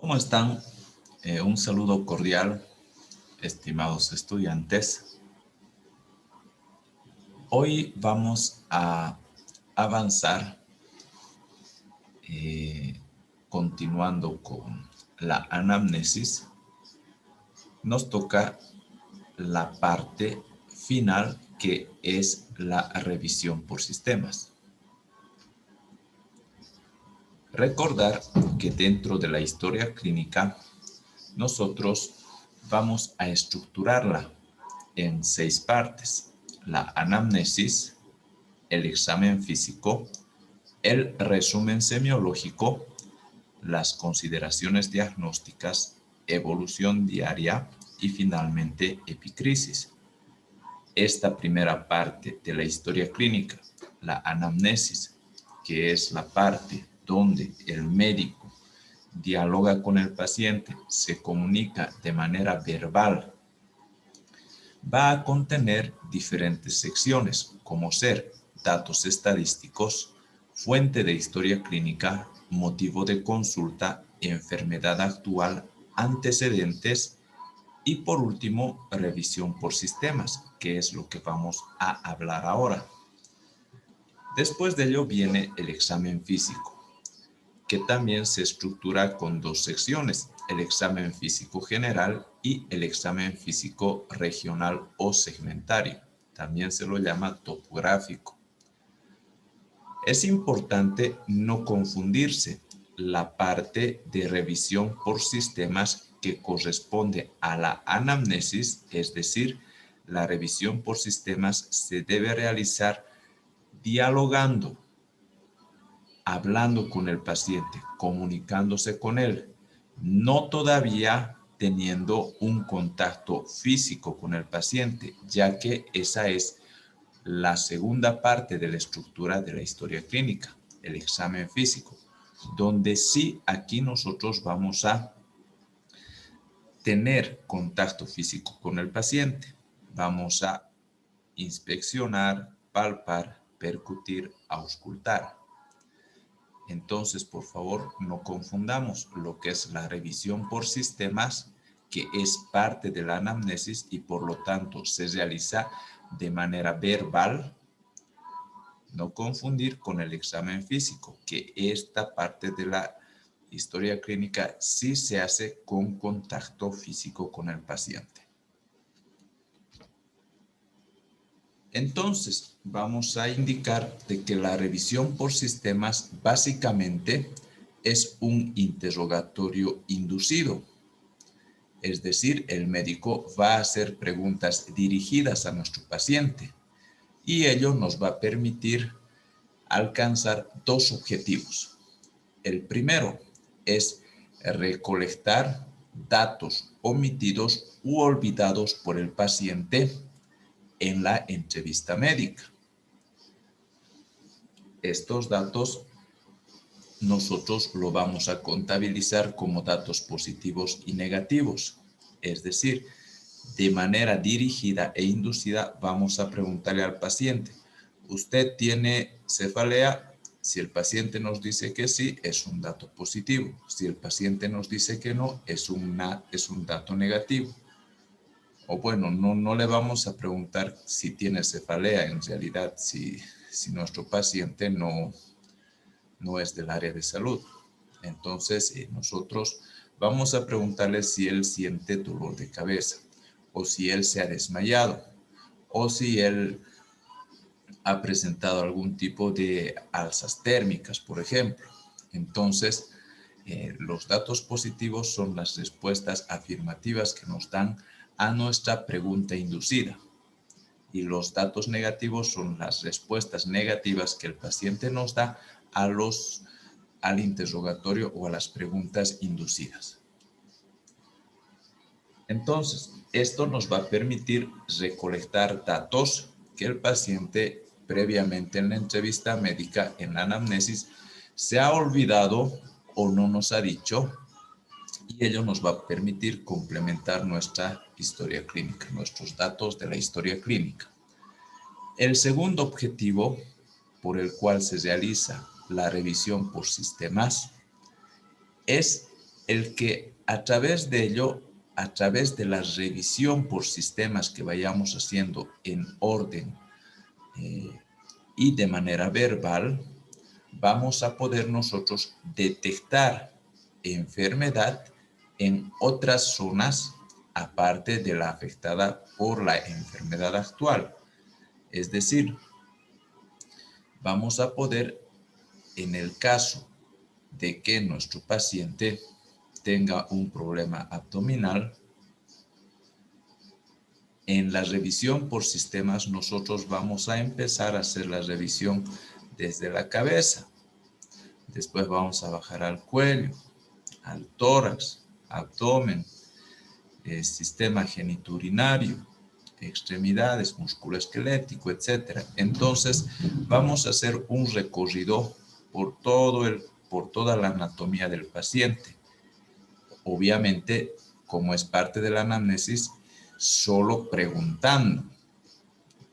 ¿Cómo están? Un saludo cordial, estimados estudiantes. Hoy vamos a avanzar continuando con la anamnesis. Nos toca la parte final, que es la revisión por sistemas. Recordar que dentro de la historia clínica nosotros vamos a estructurarla en 6 partes: la anamnesis, el examen físico, el resumen semiológico, las consideraciones diagnósticas, evolución diaria y finalmente epicrisis. Esta primera parte de la historia clínica, la anamnesis, que es la parte donde el médico dialoga con el paciente, se comunica de manera verbal, va a contener diferentes secciones, como ser datos estadísticos, fuente de historia clínica, motivo de consulta, enfermedad actual, antecedentes y por último, revisión por sistemas, que es lo que vamos a hablar ahora. Después de ello viene el examen físico, que también se estructura con 2 secciones: el examen físico general y el examen físico regional o segmentario. También se lo llama topográfico. Es importante no confundirse. La parte de revisión por sistemas, que corresponde a la anamnesis, es decir, la revisión por sistemas se debe realizar dialogando, hablando con el paciente, comunicándose con él, no todavía teniendo un contacto físico con el paciente, ya que esa es la segunda parte de la estructura de la historia clínica, el examen físico, donde sí aquí nosotros vamos a tener contacto físico con el paciente. Vamos a inspeccionar, palpar, percutir, auscultar. Entonces, por favor, no confundamos lo que es la revisión por sistemas, que es parte de la anamnesis y por lo tanto se realiza de manera verbal. No confundir con el examen físico, que esta parte de la historia clínica sí se hace con contacto físico con el paciente. Entonces, vamos a indicar de que la revisión por sistemas básicamente es un interrogatorio inducido. Es decir, el médico va a hacer preguntas dirigidas a nuestro paciente y ello nos va a permitir alcanzar 2 objetivos. El primero es recolectar datos omitidos u olvidados por el paciente en la entrevista médica. Estos datos nosotros lo vamos a contabilizar como datos positivos y negativos. Es decir, de manera dirigida e inducida vamos a preguntarle al paciente: ¿usted tiene cefalea? Si el paciente nos dice que sí, es un dato positivo. Si el paciente nos dice que no, es un dato negativo. O bueno, no le vamos a preguntar si tiene cefalea, en realidad, si nuestro paciente no es del área de salud. Entonces, nosotros vamos a preguntarle si él siente dolor de cabeza, o si él se ha desmayado, o si él ha presentado algún tipo de alzas térmicas, por ejemplo. Entonces, los datos positivos son las respuestas afirmativas que nos dan a nuestra pregunta inducida. Y los datos negativos son las respuestas negativas que el paciente nos da al interrogatorio o a las preguntas inducidas. Entonces, esto nos va a permitir recolectar datos que el paciente previamente en la entrevista médica, en la anamnesis, se ha olvidado o no nos ha dicho, y ello nos va a permitir complementar nuestra historia clínica, nuestros datos de la historia clínica. El segundo objetivo por el cual se realiza la revisión por sistemas es el que a través de ello, a través de la revisión por sistemas que vayamos haciendo en orden y de manera verbal, vamos a poder nosotros detectar enfermedad en otras zonas aparte de la afectada por la enfermedad actual. Es decir, vamos a poder, en el caso de que nuestro paciente tenga un problema abdominal, en la revisión por sistemas nosotros vamos a empezar a hacer la revisión desde la cabeza. Después vamos a bajar al cuello, al tórax, abdomen, sistema genitourinario, extremidades, músculo esquelético, etc. Entonces vamos a hacer un recorrido por toda la anatomía del paciente. Obviamente, como es parte de la anamnesis, solo preguntando,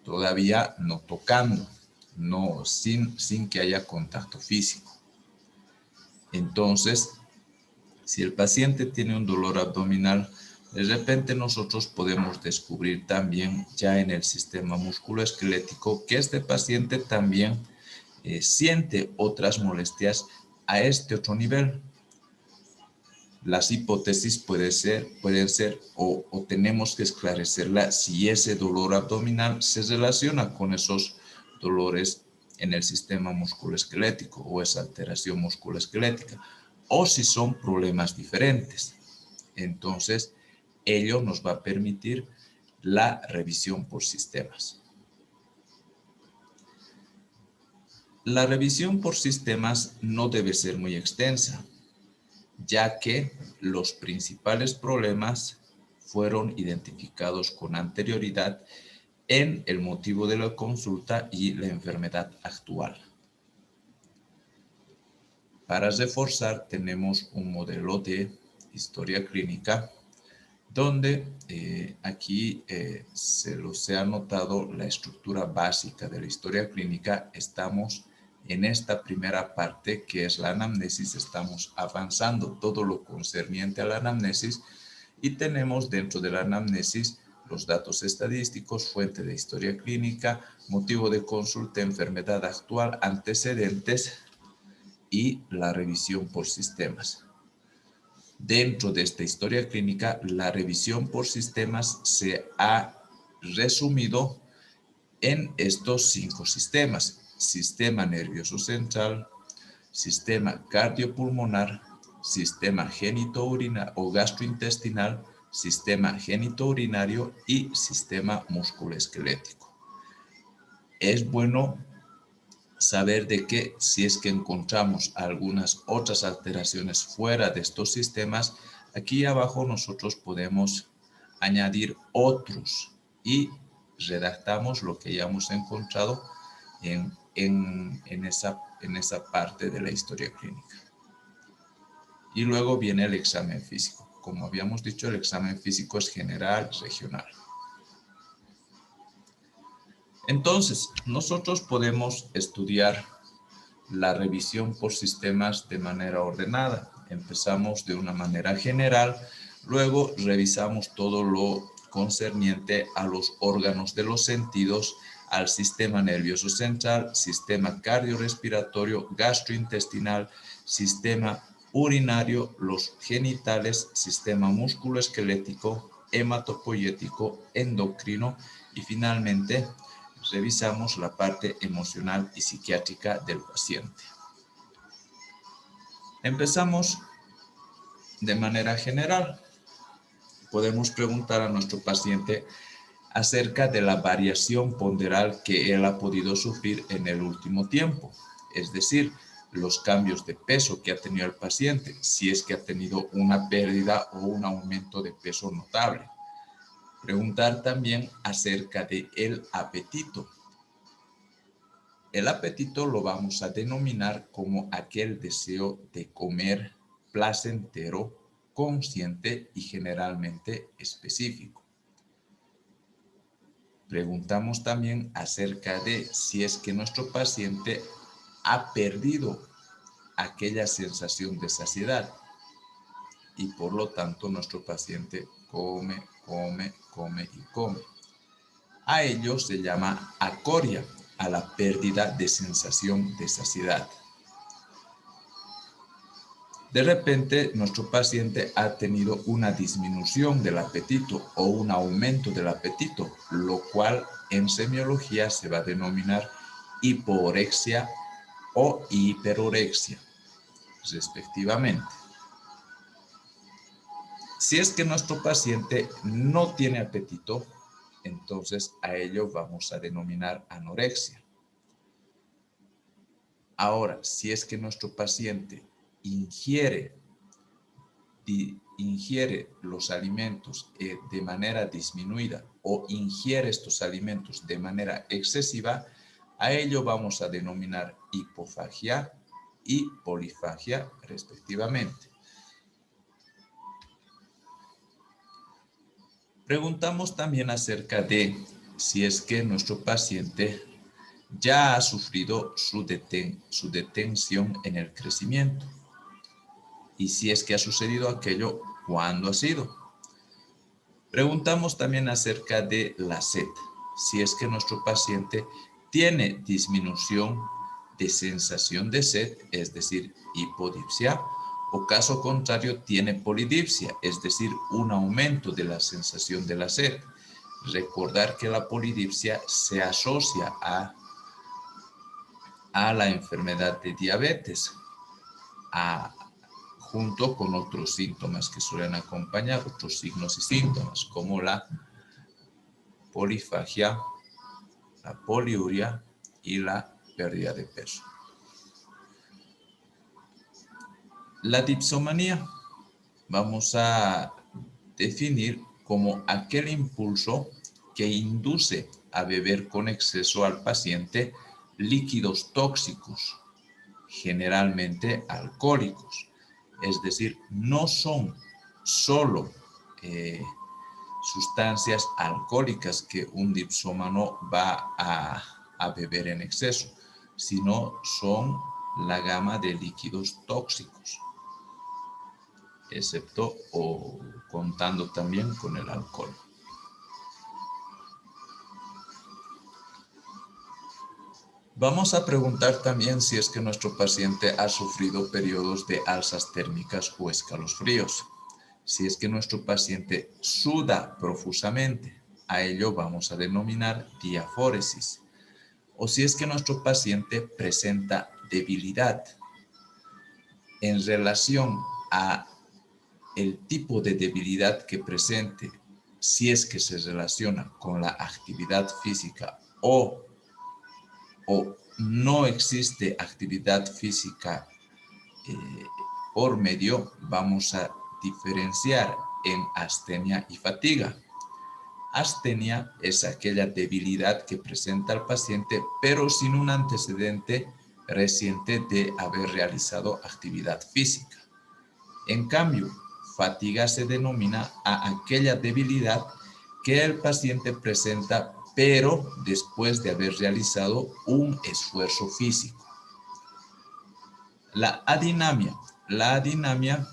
todavía no tocando, no, sin que haya contacto físico. Entonces, si el paciente tiene un dolor abdominal, de repente nosotros podemos descubrir también ya en el sistema musculoesquelético que este paciente también siente otras molestias a este otro nivel. Las hipótesis pueden ser o tenemos que esclarecerla si ese dolor abdominal se relaciona con esos dolores en el sistema musculoesquelético o esa alteración musculoesquelética, o si son problemas diferentes. Entonces, ello nos va a permitir la revisión por sistemas. La revisión por sistemas no debe ser muy extensa, ya que los principales problemas fueron identificados con anterioridad en el motivo de la consulta y la enfermedad actual. Para reforzar tenemos un modelo de historia clínica donde aquí se ha anotado la estructura básica de la historia clínica. Estamos en esta primera parte que es la anamnesis, estamos avanzando todo lo concerniente a la anamnesis y tenemos dentro de la anamnesis los datos estadísticos, fuente de historia clínica, motivo de consulta, enfermedad actual, antecedentes y la revisión por sistemas. Dentro de esta historia clínica, la revisión por sistemas se ha resumido en estos 5 sistemas: sistema nervioso central, sistema cardiopulmonar, sistema genitourinario o gastrointestinal, sistema genitourinario y sistema musculoesquelético. Es bueno saber de que si es que encontramos algunas otras alteraciones fuera de estos sistemas, aquí abajo nosotros podemos añadir otros y redactamos lo que ya hemos encontrado en esa parte de la historia clínica. Y luego viene el examen físico. Como habíamos dicho, el examen físico es general, regional. Entonces, nosotros podemos estudiar la revisión por sistemas de manera ordenada. Empezamos de una manera general, luego revisamos todo lo concerniente a los órganos de los sentidos, al sistema nervioso central, sistema cardiorrespiratorio, gastrointestinal, sistema urinario, los genitales, sistema musculoesquelético, hematopoyético, endocrino y finalmente revisamos la parte emocional y psiquiátrica del paciente. Empezamos de manera general. Podemos preguntar a nuestro paciente acerca de la variación ponderal que él ha podido sufrir en el último tiempo, es decir, los cambios de peso que ha tenido el paciente, si es que ha tenido una pérdida o un aumento de peso notable. Preguntar también acerca del apetito. El apetito lo vamos a denominar como aquel deseo de comer placentero, consciente y generalmente específico. Preguntamos también acerca de si es que nuestro paciente ha perdido aquella sensación de saciedad. y por lo tanto nuestro paciente come, come, come y come. A ello se llama acoria, a la pérdida de sensación de saciedad. De repente, nuestro paciente ha tenido una disminución del apetito o un aumento del apetito, lo cual en semiología se va a denominar hiporexia o hiperorexia, respectivamente. Si es que nuestro paciente no tiene apetito, entonces a ello vamos a denominar anorexia. Ahora, si es que nuestro paciente ingiere los alimentos de manera disminuida o ingiere estos alimentos de manera excesiva, a ello vamos a denominar hipofagia y polifagia respectivamente. Preguntamos también acerca de si es que nuestro paciente ya ha sufrido su detención en el crecimiento. Y si es que ha sucedido aquello, ¿cuándo ha sido? Preguntamos también acerca de la sed. Si es que nuestro paciente tiene disminución de sensación de sed, es decir, hipodipsia, o caso contrario tiene polidipsia, es decir, un aumento de la sensación de la sed. Recordar que la polidipsia se asocia a la enfermedad de diabetes, junto con otros síntomas que suelen acompañar, otros signos y síntomas, como la polifagia, la poliuria y la pérdida de peso. La dipsomanía vamos a definir como aquel impulso que induce a beber con exceso al paciente líquidos tóxicos, generalmente alcohólicos. Es decir, no son solo sustancias alcohólicas que un dipsómano va a beber en exceso, sino son la gama de líquidos tóxicos, excepto o contando también con el alcohol. Vamos a preguntar también si es que nuestro paciente ha sufrido periodos de alzas térmicas o escalofríos. Si es que nuestro paciente suda profusamente, a ello vamos a denominar diafóresis. O si es que nuestro paciente presenta debilidad en relación a el tipo de debilidad que presente, si es que se relaciona con la actividad física o no existe actividad física por medio, vamos a diferenciar en astenia y fatiga. Astenia es aquella debilidad que presenta el paciente, pero sin un antecedente reciente de haber realizado actividad física. En cambio, fatiga se denomina a aquella debilidad que el paciente presenta, pero después de haber realizado un esfuerzo físico. La adinamia. La adinamia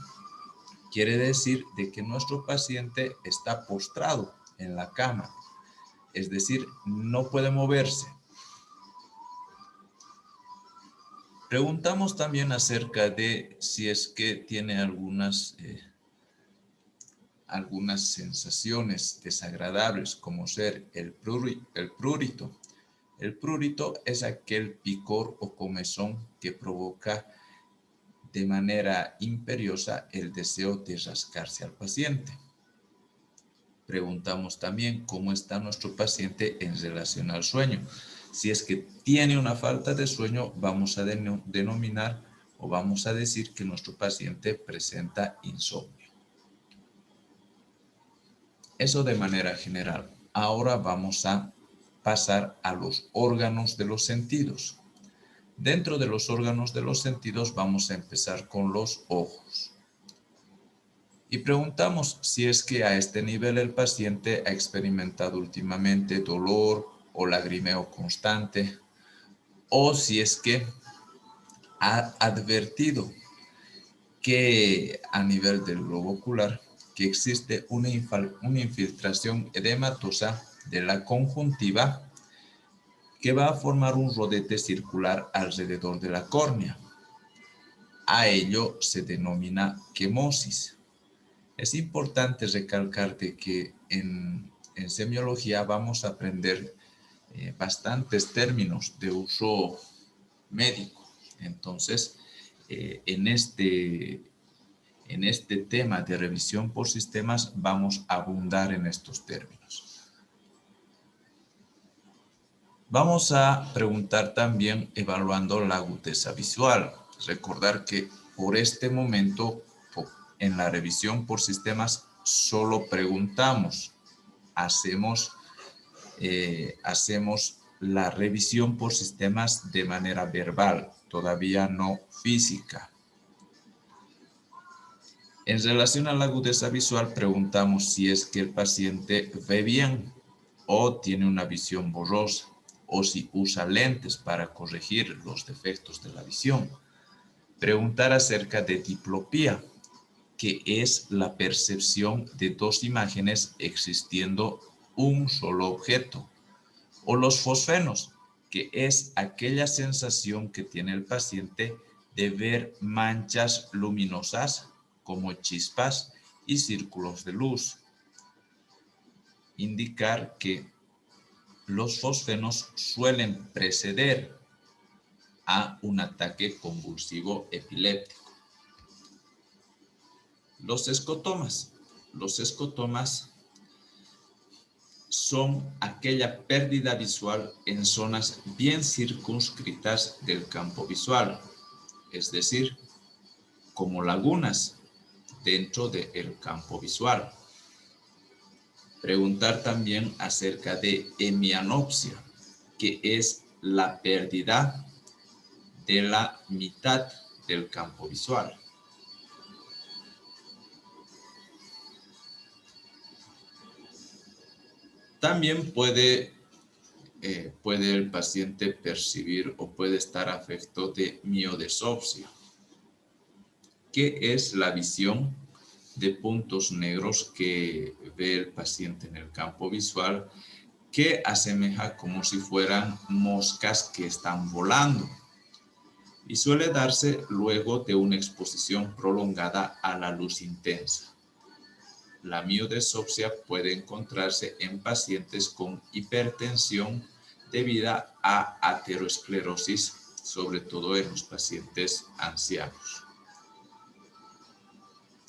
quiere decir de que nuestro paciente está postrado en la cama, es decir, no puede moverse. Preguntamos también acerca de si es que tiene algunas sensaciones desagradables, como ser el prurito. El prurito es aquel picor o comezón que provoca de manera imperiosa el deseo de rascarse al paciente. Preguntamos también cómo está nuestro paciente en relación al sueño. Si es que tiene una falta de sueño, vamos a denominar o vamos a decir que nuestro paciente presenta insomnio. Eso de manera general. Ahora vamos a pasar a los órganos de los sentidos. Dentro de los órganos de los sentidos vamos a empezar con los ojos. Y preguntamos si es que a este nivel el paciente ha experimentado últimamente dolor o lagrimeo constante, o si es que ha advertido que a nivel del globo ocular, que existe una infiltración edematosa de la conjuntiva que va a formar un rodete circular alrededor de la córnea. A ello se denomina quemosis. Es importante recalcar que en semiología vamos a aprender bastantes términos de uso médico. Entonces, en este tema de revisión por sistemas vamos a abundar en estos términos. Vamos a preguntar también evaluando la agudeza visual. Recordar que por este momento en la revisión por sistemas solo preguntamos, hacemos la revisión por sistemas de manera verbal, todavía no física. En relación a la agudeza visual, preguntamos si es que el paciente ve bien o tiene una visión borrosa, o si usa lentes para corregir los defectos de la visión. Preguntar acerca de diplopía, que es la percepción de dos imágenes existiendo un solo objeto. O los fosfenos, que es aquella sensación que tiene el paciente de ver manchas luminosas como chispas y círculos de luz. Indicar que los fosfenos suelen preceder a un ataque convulsivo epiléptico. Los escotomas. Los escotomas son aquella pérdida visual en zonas bien circunscritas del campo visual, es decir, como lagunas dentro del campo visual. Preguntar también acerca de hemianopsia, que es la pérdida de la mitad del campo visual. También puede el paciente percibir o puede estar afecto de miodesopsia, que es la visión de puntos negros que ve el paciente en el campo visual, que asemeja como si fueran moscas que están volando, y suele darse luego de una exposición prolongada a la luz intensa. La miodesopsia puede encontrarse en pacientes con hipertensión debida a aterosclerosis, sobre todo en los pacientes ancianos.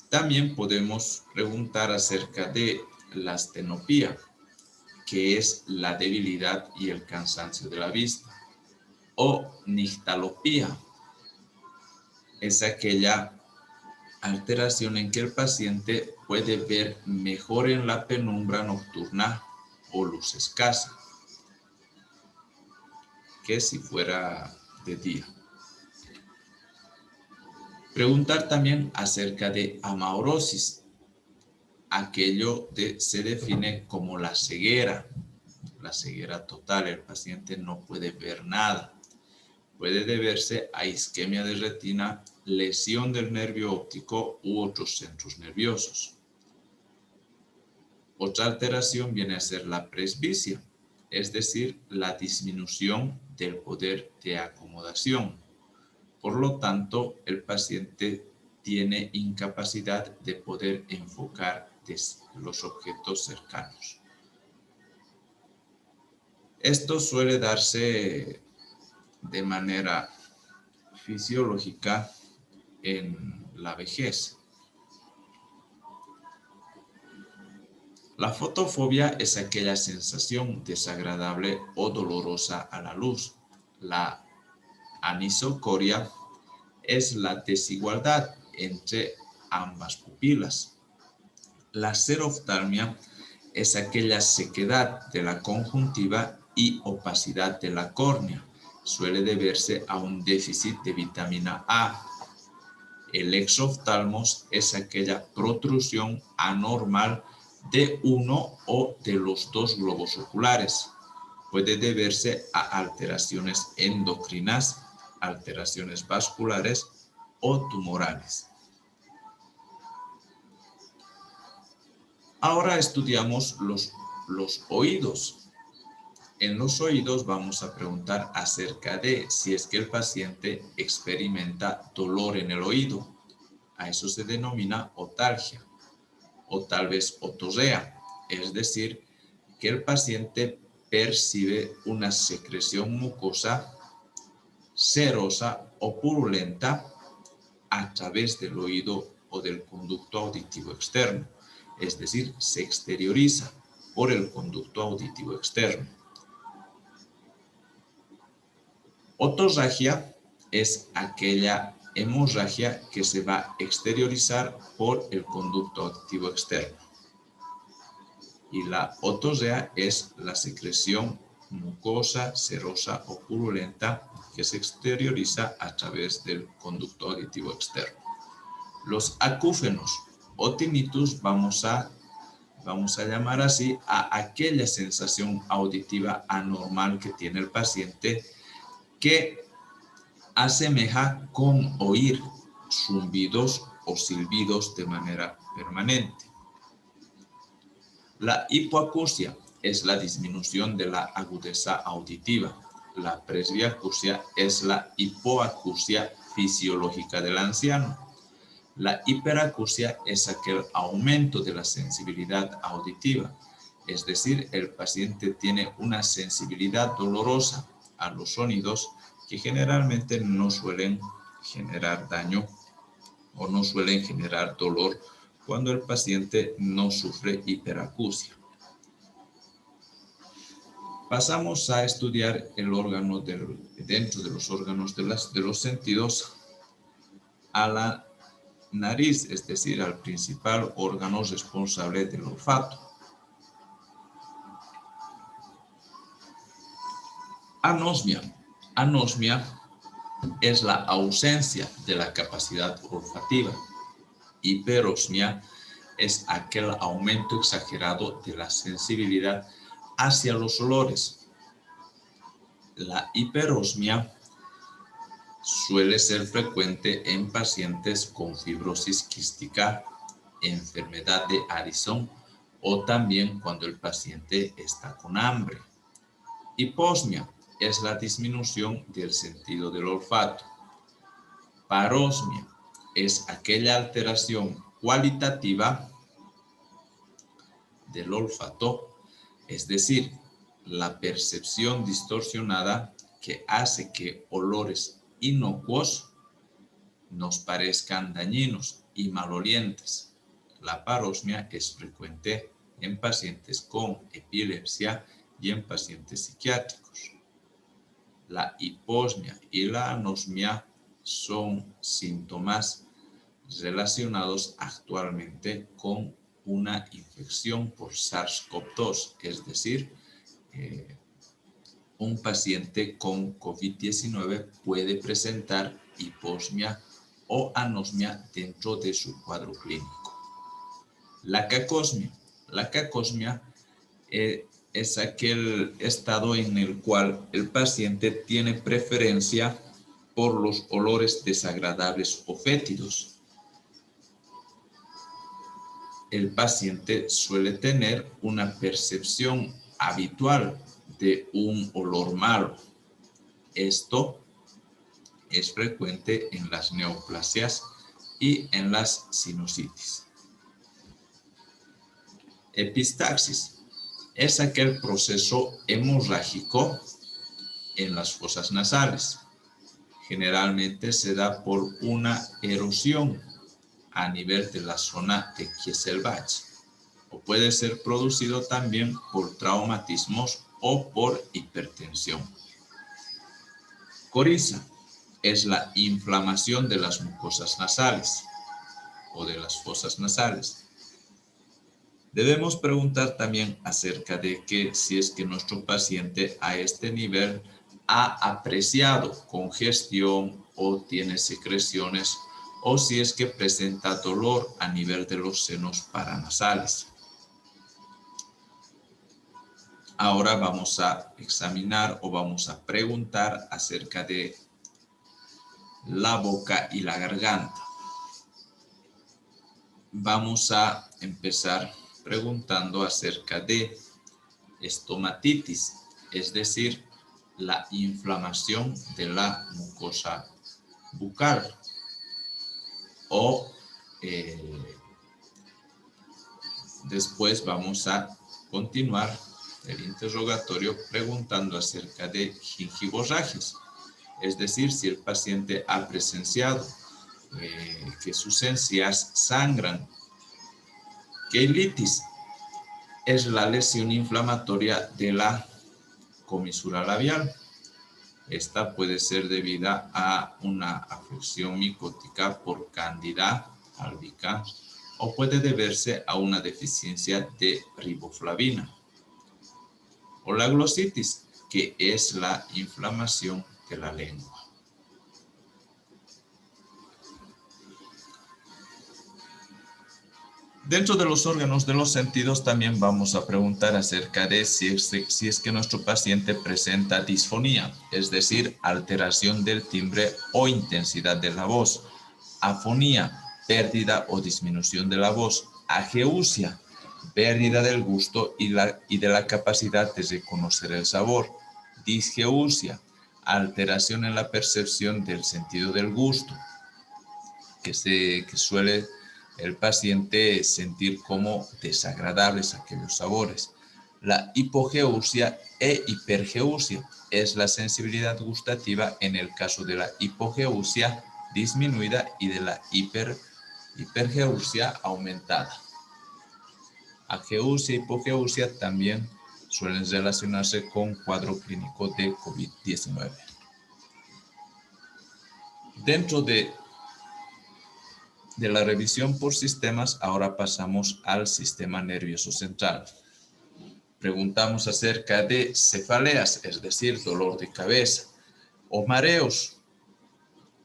También podemos preguntar acerca de la astenopía, que es la debilidad y el cansancio de la vista, o nigtalopía, es aquella alteración en que el paciente puede ver mejor en la penumbra nocturna o luz escasa que si fuera de día. Preguntar también acerca de amaurosis. Aquello se define como la ceguera total. El paciente no puede ver nada. Puede deberse a isquemia de retina, lesión del nervio óptico u otros centros nerviosos. Otra alteración viene a ser la presbicia, es decir, la disminución del poder de acomodación. Por lo tanto, el paciente tiene incapacidad de poder enfocar los objetos cercanos. Esto suele darse de manera fisiológica en la vejez. La fotofobia es aquella sensación desagradable o dolorosa a la luz. La anisocoria es la desigualdad entre ambas pupilas. La xeroftalmia es aquella sequedad de la conjuntiva y opacidad de la córnea. Suele deberse a un déficit de vitamina A. El exoftalmos es aquella protrusión anormal de uno o de los dos globos oculares. Puede deberse a alteraciones endocrinas, alteraciones vasculares o tumorales. Ahora estudiamos los oídos. En los oídos vamos a preguntar acerca de si es que el paciente experimenta dolor en el oído. A eso se denomina otalgia o tal vez otorrea, es decir, que el paciente percibe una secreción mucosa, serosa o purulenta a través del oído o del conducto auditivo externo, es decir, se exterioriza por el conducto auditivo externo. Otorragia es aquella hemorragia que se va a exteriorizar por el conducto auditivo externo. Y la otorrea es la secreción mucosa, serosa o purulenta que se exterioriza a través del conducto auditivo externo. Los acúfenos o tinnitus vamos a llamar así a aquella sensación auditiva anormal que tiene el paciente que asemeja con oír zumbidos o silbidos de manera permanente. La hipoacusia es la disminución de la agudeza auditiva. La presbiacusia es la hipoacusia fisiológica del anciano. La hiperacusia es aquel aumento de la sensibilidad auditiva, es decir, el paciente tiene una sensibilidad dolorosa a los sonidos que generalmente no suelen generar daño o no suelen generar dolor cuando el paciente no sufre hiperacusia. Pasamos a estudiar el órgano dentro de los órganos de los sentidos a la nariz, es decir, al principal órgano responsable del olfato. Anosmia. Anosmia es la ausencia de la capacidad olfativa. Hiperosmia es aquel aumento exagerado de la sensibilidad hacia los olores. La hiperosmia suele ser frecuente en pacientes con fibrosis quística, enfermedad de Addison o también cuando el paciente está con hambre. Hiposmia es la disminución del sentido del olfato. Parosmia es aquella alteración cualitativa del olfato, es decir, la percepción distorsionada que hace que olores inocuos nos parezcan dañinos y malolientes. La parosmia es frecuente en pacientes con epilepsia y en pacientes psiquiátricos. La hiposmia y la anosmia son síntomas relacionados actualmente con una infección por SARS-CoV-2, es decir, un paciente con COVID-19 puede presentar hiposmia o anosmia dentro de su cuadro clínico. La cacosmia. La cacosmia es aquel estado en el cual el paciente tiene preferencia por los olores desagradables o fétidos. El paciente suele tener una percepción habitual de un olor malo. Esto es frecuente en las neoplasias y en las sinusitis. Epistaxis es aquel proceso hemorrágico en las fosas nasales. Generalmente se da por una erosión a nivel de la zona de Kieselbach, o puede ser producido también por traumatismos o por hipertensión. Coriza es la inflamación de las mucosas nasales o de las fosas nasales. Debemos preguntar también acerca de que si es que nuestro paciente a este nivel ha apreciado congestión o tiene secreciones o si es que presenta dolor a nivel de los senos paranasales. Ahora vamos a examinar o vamos a preguntar acerca de la boca y la garganta. Vamos a empezar preguntando acerca de estomatitis, es decir, la inflamación de la mucosa bucal. O después vamos a continuar el interrogatorio preguntando acerca de gingivorragias, es decir, si el paciente ha presenciado que sus encías sangran. Queilitis es la lesión inflamatoria de la comisura labial. Esta puede ser debida a una afección micótica por Candida albicans o puede deberse a una deficiencia de riboflavina. O la glositis, que es la inflamación de la lengua. Dentro de los órganos de los sentidos también vamos a preguntar acerca de si es que nuestro paciente presenta disfonía, es decir, alteración del timbre o intensidad de la voz, afonía, pérdida o disminución de la voz, ageusia, pérdida del gusto y de la capacidad de reconocer el sabor, disgeusia, alteración en la percepción del sentido del gusto, que suele el paciente sentir como desagradables aquellos sabores. La hipogeusia e hipergeusia es la sensibilidad gustativa en el caso de la hipogeusia disminuida y de la hipergeusia aumentada. Ageusia y hipogeusia también suelen relacionarse con cuadro clínico de COVID-19. Dentro de la revisión por sistemas, ahora pasamos al sistema nervioso central. Preguntamos acerca de cefaleas, es decir, dolor de cabeza, o mareos.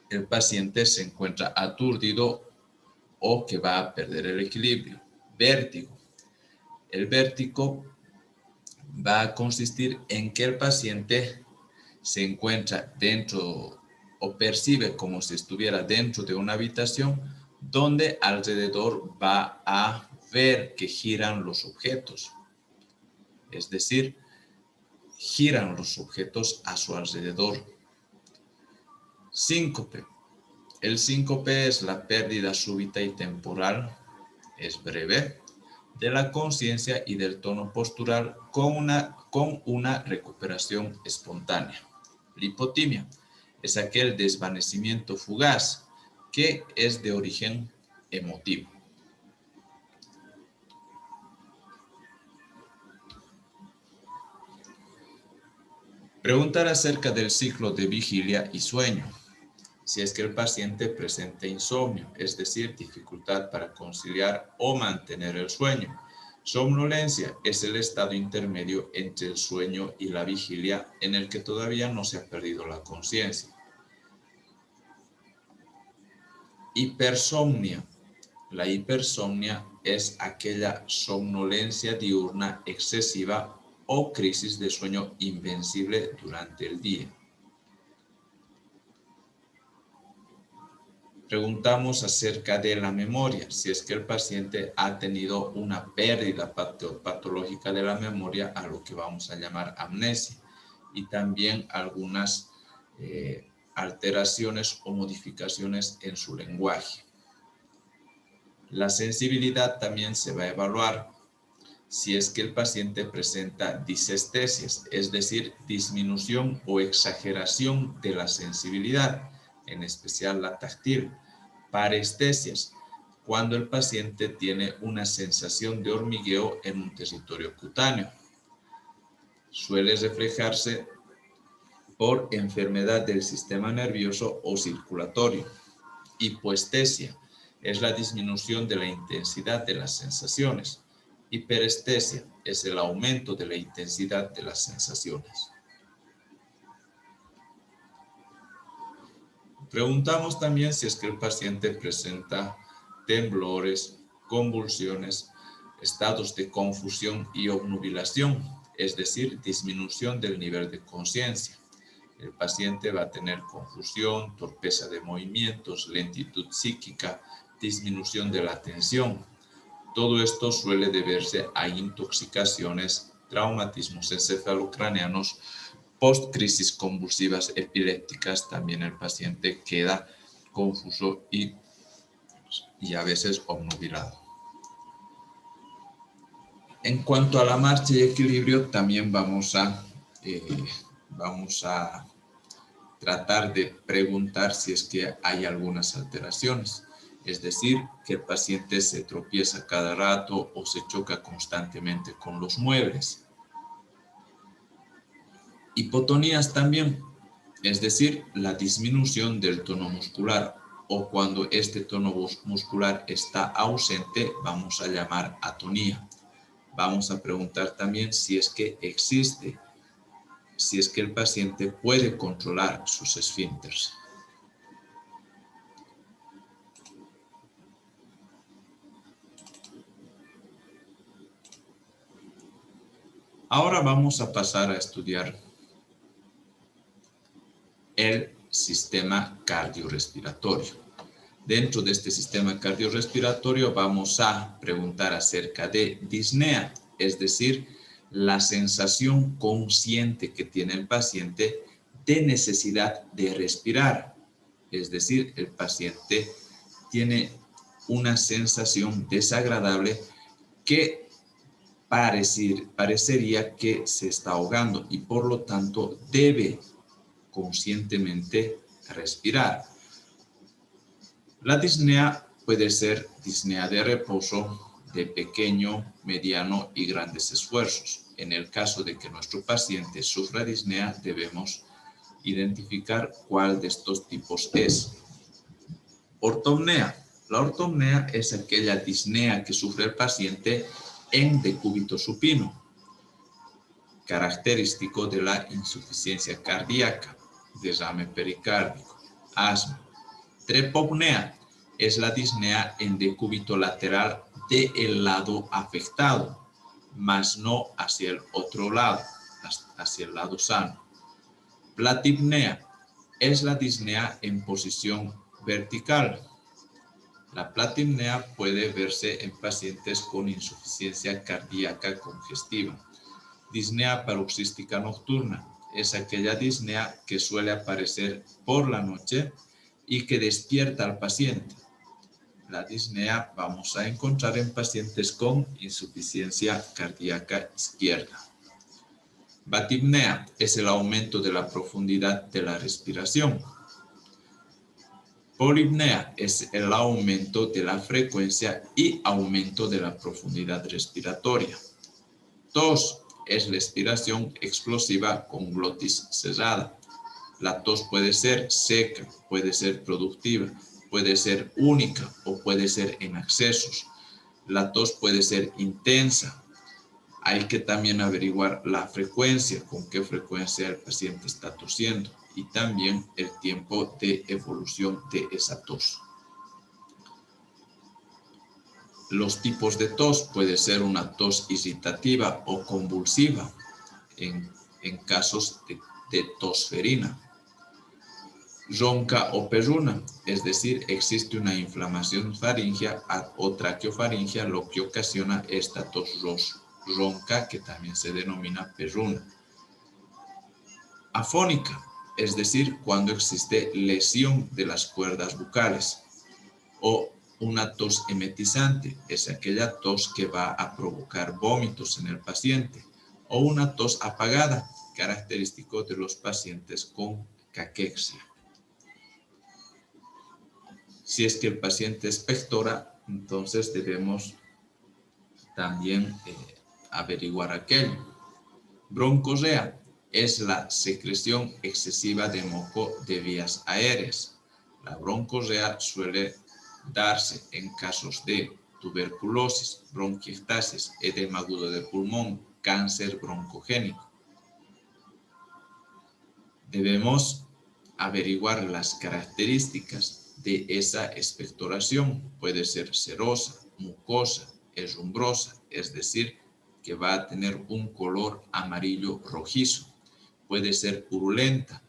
El paciente se encuentra aturdido o que va a perder el equilibrio. Vértigo. El vértigo va a consistir en que el paciente se encuentra dentro o percibe como si estuviera dentro de una habitación donde alrededor va a ver que giran los objetos. Es decir, giran los objetos a su alrededor. Síncope. El síncope es la pérdida súbita y temporal, es breve, de la conciencia y del tono postural con una recuperación espontánea. Lipotimia es aquel desvanecimiento fugaz que es de origen emotivo. Preguntar acerca del ciclo de vigilia y sueño. Si es que el paciente presenta insomnio, es decir, dificultad para conciliar o mantener el sueño. Somnolencia es el estado intermedio entre el sueño y la vigilia en el que todavía no se ha perdido la conciencia. Hipersomnia. La hipersomnia es aquella somnolencia diurna excesiva o crisis de sueño invencible durante el día. Preguntamos acerca de la memoria, si es que el paciente ha tenido una pérdida patológica de la memoria, a lo que vamos a llamar amnesia, y también algunas alteraciones o modificaciones en su lenguaje. La sensibilidad también se va a evaluar si es que el paciente presenta disestesias, es decir, disminución o exageración de la sensibilidad, en especial la táctil. Parestesias, cuando el paciente tiene una sensación de hormigueo en un territorio cutáneo. Suele reflejarse por enfermedad del sistema nervioso o circulatorio. Hipoestesia es la disminución de la intensidad de las sensaciones. Hiperestesia es el aumento de la intensidad de las sensaciones. Preguntamos también si es que el paciente presenta temblores, convulsiones, estados de confusión y obnubilación, es decir, disminución del nivel de conciencia. El paciente va a tener confusión, torpeza de movimientos, lentitud psíquica, disminución de la atención. Todo esto suele deberse a intoxicaciones, traumatismos encefalocraneanos, post-crisis convulsivas epilépticas. También el paciente queda confuso y a veces obnubilado. En cuanto a la marcha y equilibrio, también vamos a tratar de preguntar si es que hay algunas alteraciones. Es decir, que el paciente se tropieza cada rato o se choca constantemente con los muebles. Hipotonías también, es decir, la disminución del tono muscular, o cuando este tono muscular está ausente, vamos a llamar atonía. Vamos a preguntar también si es que existe, si es que el paciente puede controlar sus esfínteres. Ahora vamos a pasar a estudiar el sistema cardiorrespiratorio. Dentro de este sistema cardiorrespiratorio vamos a preguntar acerca de disnea, es decir, la sensación consciente que tiene el paciente de necesidad de respirar. Es decir, el paciente tiene una sensación desagradable que parecería que se está ahogando y por lo tanto debe conscientemente respirar. La disnea puede ser disnea de reposo, de pequeño, mediano y grandes esfuerzos. En el caso de que nuestro paciente sufra disnea, debemos identificar cuál de estos tipos es. Ortopnea. La ortopnea es aquella disnea que sufre el paciente en decúbito supino, característico de la insuficiencia cardíaca, derrame pericárdico, asma. Trepopnea es la disnea en decúbito lateral del lado afectado, mas no hacia el otro lado, hacia el lado sano. Platipnea es la disnea en posición vertical. La platipnea puede verse en pacientes con insuficiencia cardíaca congestiva. Disnea paroxística nocturna es aquella disnea que suele aparecer por la noche y que despierta al paciente. La disnea vamos a encontrar en pacientes con insuficiencia cardíaca izquierda. Batipnea es el aumento de la profundidad de la respiración. Polipnea es el aumento de la frecuencia y aumento de la profundidad respiratoria. Tos es respiración explosiva con glotis cerrada. La tos puede ser seca, puede ser productiva, puede ser única o puede ser en accesos. La tos puede ser intensa. Hay que también averiguar la frecuencia, con qué frecuencia el paciente está tosiendo y también el tiempo de evolución de esa tos. Los tipos de tos puede ser una tos irritativa o convulsiva en casos de tosferina. Ronca o perruna, es decir, existe una inflamación faríngea o traqueofaringia, lo que ocasiona esta tos ronca, que también se denomina perruna. Afónica, es decir, cuando existe lesión de las cuerdas bucales. O una tos emetizante, es aquella tos que va a provocar vómitos en el paciente. O una tos apagada, característico de los pacientes con caquexia. Si es que el paciente expectora, entonces debemos también averiguar aquello. Broncorrea es la secreción excesiva de moco de vías aéreas. La broncorrea suele darse en casos de tuberculosis, bronquiectasis, edema agudo del pulmón, cáncer broncogénico. Debemos averiguar las características de esa expectoración. Puede ser serosa, mucosa, herrumbrosa, es decir, que va a tener un color amarillo rojizo. Puede ser purulenta,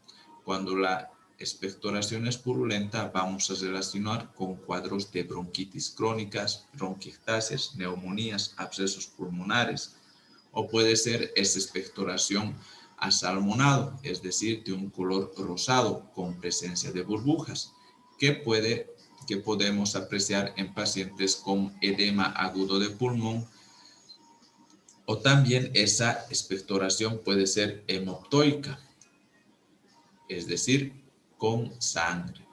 cuando la expectoraciones purulentas vamos a relacionar con cuadros de bronquitis crónicas, bronquiectasias, neumonías, abscesos pulmonares, o puede ser esa expectoración asalmonado, es decir, de un color rosado con presencia de burbujas, que podemos apreciar en pacientes con edema agudo de pulmón, o también esa expectoración puede ser hemoptoica, es decir, con sangre,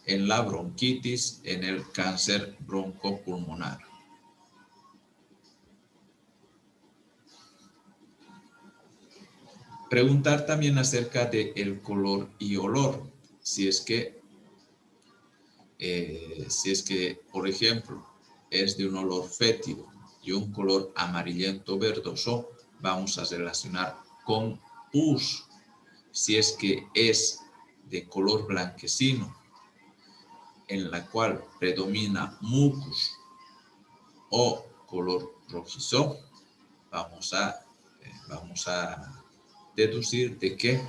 en la bronquitis, en el cáncer broncopulmonar. Preguntar también acerca del color y olor, si es que, por ejemplo, es de un olor fétido y un color amarillento verdoso, vamos a relacionar con pus. Si es que es de color blanquecino, en la cual predomina mucus o color rojizo, vamos a deducir de que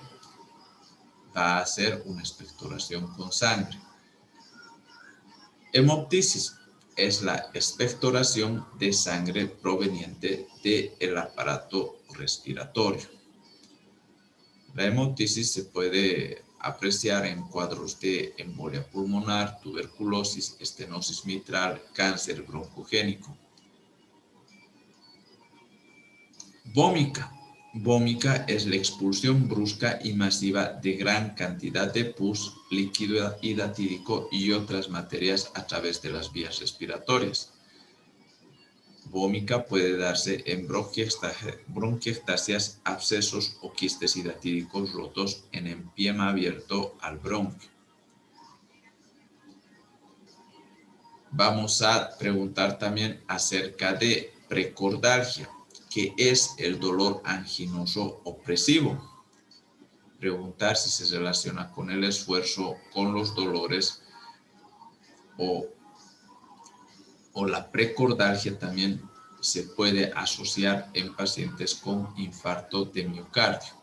va a ser una expectoración con sangre. Hemoptisis es la expectoración de sangre proveniente del aparato respiratorio. La hemoptisis se puede apreciar en cuadros de embolia pulmonar, tuberculosis, estenosis mitral, cáncer broncogénico. Vómica. Vómica es la expulsión brusca y masiva de gran cantidad de pus, líquido hidatídico y otras materias a través de las vías respiratorias. Vómica puede darse en bronquiectasias, abscesos o quistes hidatídicos rotos en empiema abierto al bronquio. Vamos a preguntar también acerca de precordalgia, que es el dolor anginoso opresivo. Preguntar si se relaciona con el esfuerzo, con los dolores o la precordalgia también se puede asociar en pacientes con infarto de miocardio.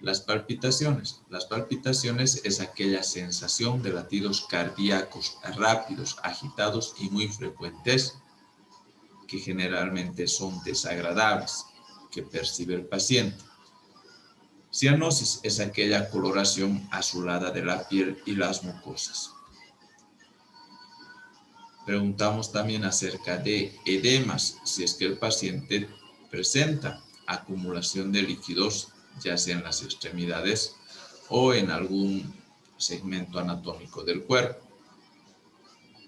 Las palpitaciones. Las palpitaciones es aquella sensación de latidos cardíacos rápidos, agitados y muy frecuentes, que generalmente son desagradables, que percibe el paciente. Cianosis es aquella coloración azulada de la piel y las mucosas. Preguntamos también acerca de edemas, si es que el paciente presenta acumulación de líquidos, ya sea en las extremidades o en algún segmento anatómico del cuerpo.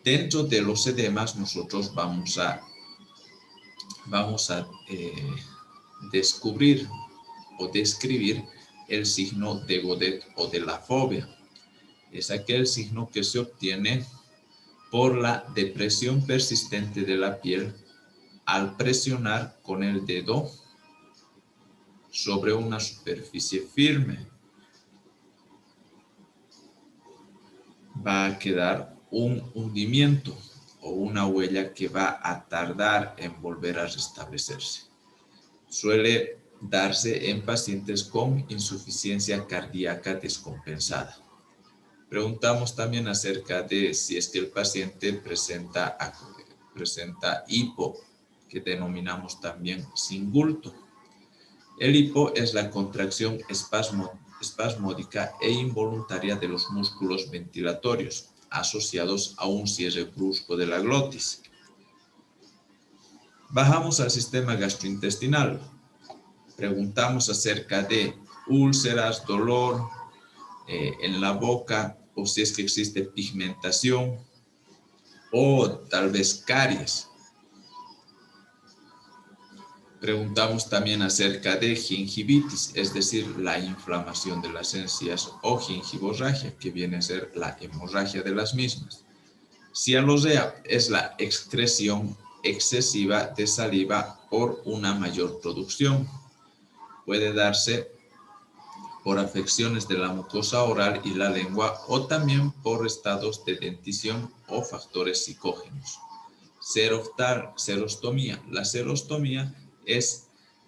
Dentro de los edemas nosotros vamos a descubrir o describir el signo de Godet o de la fobia. Es aquel signo que se obtiene por la depresión persistente de la piel al presionar con el dedo sobre una superficie firme. Va a quedar un hundimiento o una huella que va a tardar en volver a restablecerse. Suele darse en pacientes con insuficiencia cardíaca descompensada. Preguntamos también acerca de si es que el paciente presenta hipo, que denominamos también singulto. El hipo es la contracción espasmódica e involuntaria de los músculos ventilatorios, asociados a un cierre brusco de la glotis. Bajamos al sistema gastrointestinal. Preguntamos acerca de úlceras, dolor en la boca, o si es que existe pigmentación o tal vez caries. Preguntamos también acerca de gingivitis, es decir, la inflamación de las encías, o gingivorragia, que viene a ser la hemorragia de las mismas. Cialosea es la excreción excesiva de saliva por una mayor producción. Puede darse por afecciones de la mucosa oral y la lengua, o también por estados de dentición o factores psicógenos. Serostomía. La serostomía es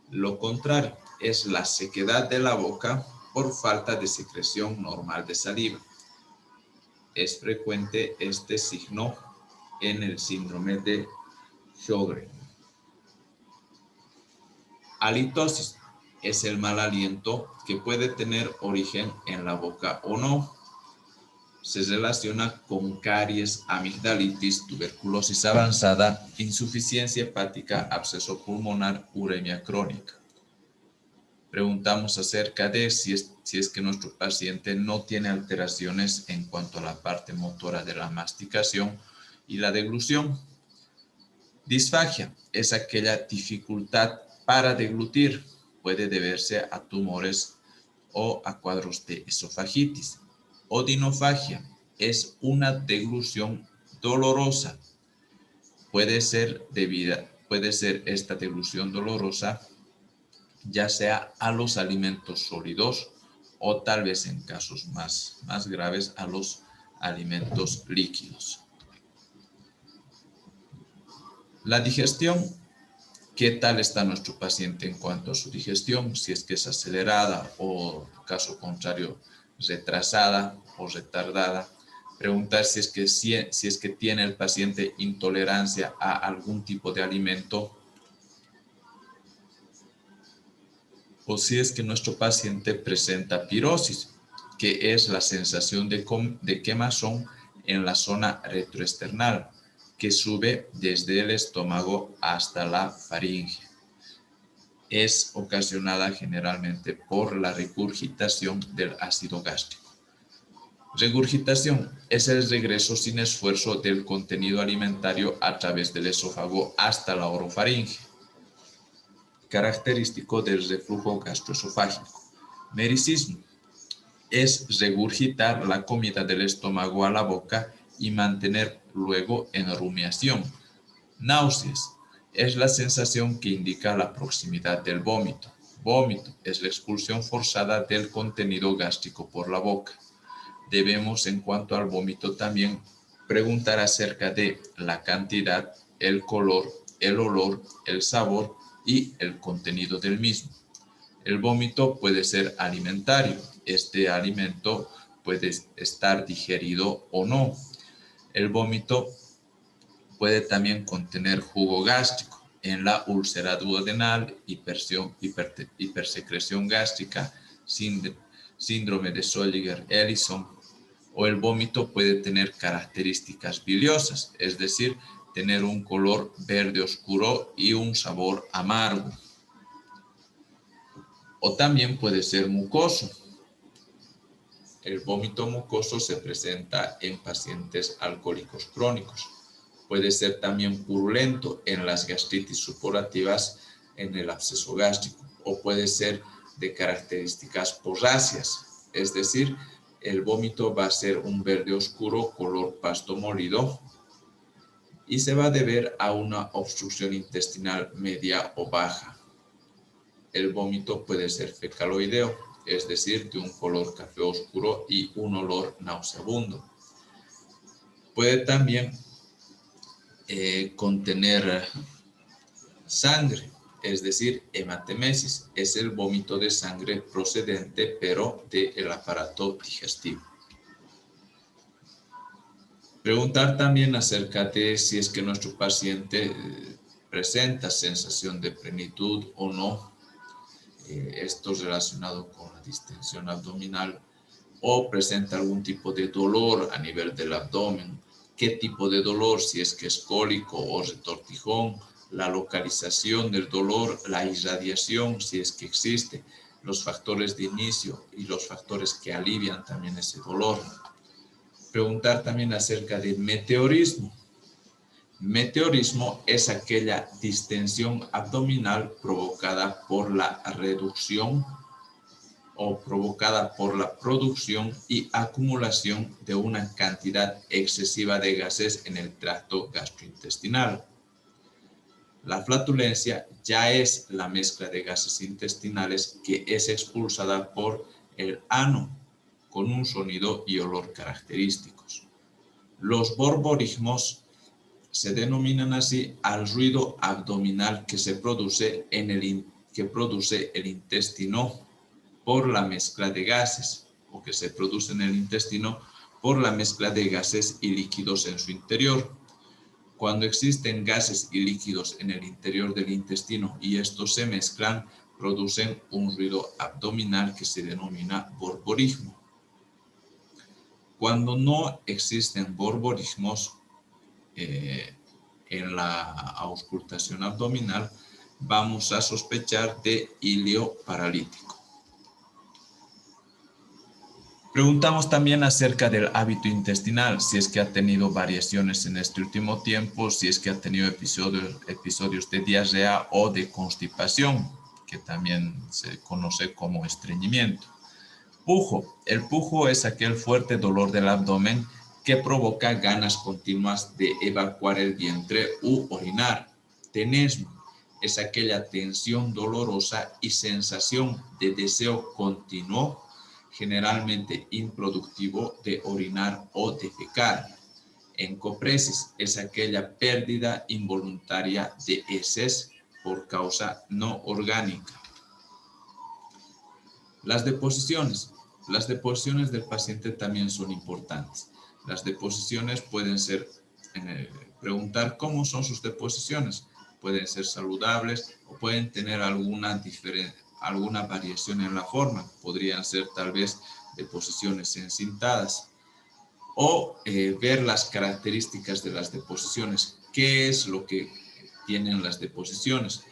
lo contrario, es la sequedad de la boca por falta de secreción normal de saliva. Es frecuente este signo en el síndrome de Sjögren. Halitosis es el mal aliento que puede tener origen en la boca o no. Se relaciona con caries, amigdalitis, tuberculosis avanzada, insuficiencia hepática, absceso pulmonar, uremia crónica. Preguntamos acerca de si es que nuestro paciente no tiene alteraciones en cuanto a la parte motora de la masticación y la deglución. Disfagia es aquella dificultad para deglutir. Puede deberse a tumores o a cuadros de esofagitis. Odinofagia es una deglución dolorosa. Puede ser esta deglución dolorosa ya sea a los alimentos sólidos o tal vez en casos más graves a los alimentos líquidos. La digestión, ¿qué tal está nuestro paciente en cuanto a su digestión? Si es que es acelerada o, caso contrario, retrasada o retardada. Preguntar si es que tiene el paciente intolerancia a algún tipo de alimento o si es que nuestro paciente presenta pirosis, que es la sensación de quemazón en la zona retroesternal, que sube desde el estómago hasta la faringe. Es ocasionada generalmente por la regurgitación del ácido gástrico. Regurgitación es el regreso sin esfuerzo del contenido alimentario a través del esófago hasta la orofaringe, característico del reflujo gastroesofágico. Mericismo es regurgitar la comida del estómago a la boca y mantener luego en rumiación. Náuseas es la sensación que indica la proximidad del vómito. Vómito es la expulsión forzada del contenido gástrico por la boca. Debemos, en cuanto al vómito, también preguntar acerca de la cantidad, el color, el olor, el sabor y el contenido del mismo. El vómito puede ser alimentario. Este alimento puede estar digerido o no. El vómito puede también contener jugo gástrico. En la úlcera duodenal, hipersecreción gástrica, síndrome de Zolliger-Ellison, o el vómito puede tener características biliosas, es decir, tener un color verde oscuro y un sabor amargo. O también puede ser mucoso. El vómito mucoso se presenta en pacientes alcohólicos crónicos. Puede ser también purulento en las gastritis supurativas en el absceso gástrico o puede ser de características porráceas, es decir, el vómito va a ser un verde oscuro color pasto molido y se va a deber a una obstrucción intestinal media o baja. El vómito puede ser fecaloideo, es decir, de un color café oscuro y un olor nauseabundo. Puede también contener sangre, es decir, hematemesis, es el vómito de sangre procedente pero del aparato digestivo. Preguntar también acerca de si es que nuestro paciente presenta sensación de plenitud o no, esto es relacionado con la distensión abdominal, o presenta algún tipo de dolor a nivel del abdomen. ¿Qué tipo de dolor? Si es que es cólico o retortijón, la localización del dolor, la irradiación, si es que existe, los factores de inicio y los factores que alivian también ese dolor. Preguntar también acerca de meteorismo. Meteorismo es aquella distensión abdominal provocada por la reducción o provocada por la producción y acumulación de una cantidad excesiva de gases en el tracto gastrointestinal. La flatulencia ya es la mezcla de gases intestinales que es expulsada por el ano con un sonido y olor característicos. Los borborismos se denominan así al ruido abdominal que produce el intestino por la mezcla de gases, o que se produce en el intestino por la mezcla de gases y líquidos en su interior. Cuando existen gases y líquidos en el interior del intestino y estos se mezclan, producen un ruido abdominal que se denomina borborismo. Cuando no existen borborismos en la auscultación abdominal, vamos a sospechar de ilio paralítico. Preguntamos también acerca del hábito intestinal, si es que ha tenido variaciones en este último tiempo, si es que ha tenido episodios de diarrea o de constipación, que también se conoce como estreñimiento. Pujo. El pujo es aquel fuerte dolor del abdomen que provoca ganas continuas de evacuar el vientre u orinar. Tenesmo es aquella tensión dolorosa y sensación de deseo continuo, generalmente improductivo, de orinar o defecar. Encopresis es aquella pérdida involuntaria de heces por causa no orgánica. Las deposiciones. Las deposiciones del paciente también son importantes. Las deposiciones pueden ser, preguntar cómo son sus deposiciones. Pueden ser saludables o pueden tener alguna variación en la forma. Podrían ser tal vez deposiciones encintadas. O ver las características de las deposiciones. ¿Qué es lo que tienen las deposiciones?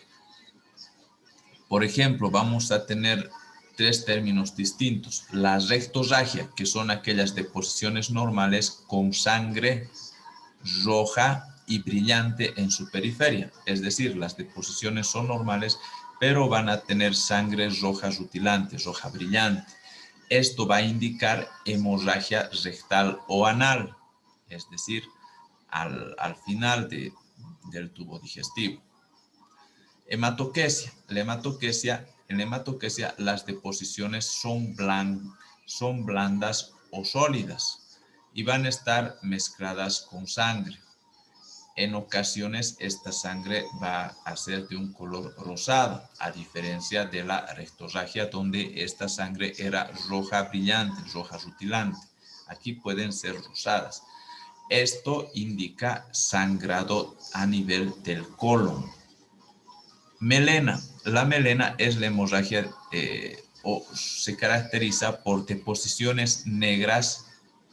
Por ejemplo, vamos a tener tres términos distintos. La rectorragia, que son aquellas deposiciones normales con sangre roja y brillante en su periferia. Es decir, las deposiciones son normales, pero van a tener sangre roja rutilante, roja brillante. Esto va a indicar hemorragia rectal o anal, es decir, al final del tubo digestivo. Hematoquesia. En la hematoquesia las deposiciones son blandas o sólidas y van a estar mezcladas con sangre. En ocasiones esta sangre va a ser de un color rosado, a diferencia de la rectorragia donde esta sangre era roja brillante, roja rutilante. Aquí pueden ser rosadas. Esto indica sangrado a nivel del colon. Melena. La melena es la hemorragia o se caracteriza por deposiciones negras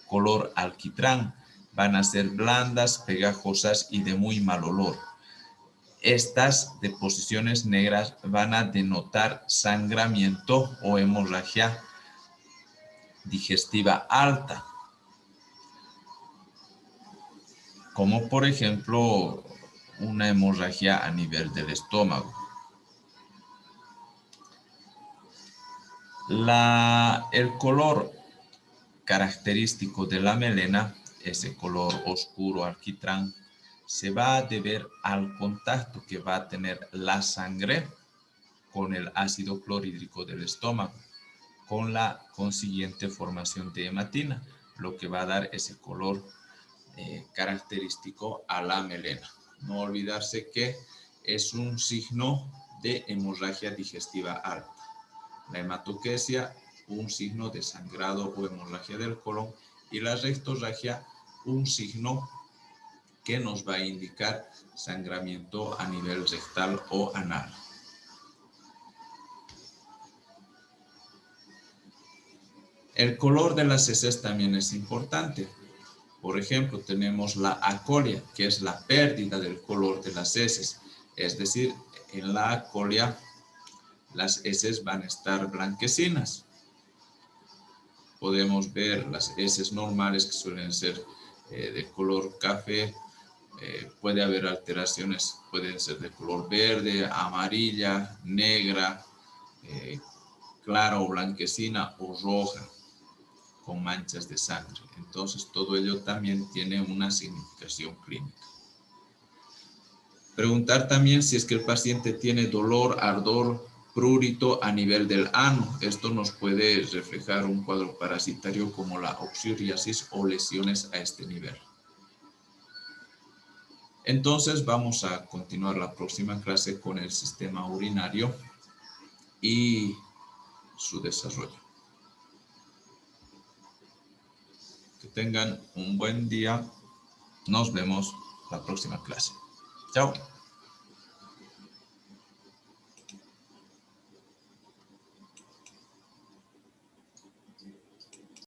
color alquitrán. Van a ser blandas, pegajosas y de muy mal olor. Estas deposiciones negras van a denotar sangramiento o hemorragia digestiva alta, como por ejemplo una hemorragia a nivel del estómago. El color característico de la melena, ese color oscuro alquitrán, se va a deber al contacto que va a tener la sangre con el ácido clorhídrico del estómago, con la consiguiente formación de hematina, lo que va a dar ese color característico a la melena. No olvidarse que es un signo de hemorragia digestiva alta. La hematoquesia, un signo de sangrado o hemorragia del colon, y la rectorragia, un signo que nos va a indicar sangramiento a nivel rectal o anal. El color de las heces también es importante. Por ejemplo, tenemos la acolia, que es la pérdida del color de las heces. Es decir, en la acolia las heces van a estar blanquecinas. Podemos ver las heces normales que suelen ser de color café. Puede haber alteraciones, pueden ser de color verde, amarilla, negra, clara o blanquecina o roja, con manchas de sangre. Entonces, todo ello también tiene una significación clínica. Preguntar también si es que el paciente tiene dolor, ardor, prurito a nivel del ano. Esto nos puede reflejar un cuadro parasitario como la oxiriasis o lesiones a este nivel. Entonces vamos a continuar la próxima clase con el sistema urinario y su desarrollo. Que tengan un buen día. Nos vemos la próxima clase. Chao.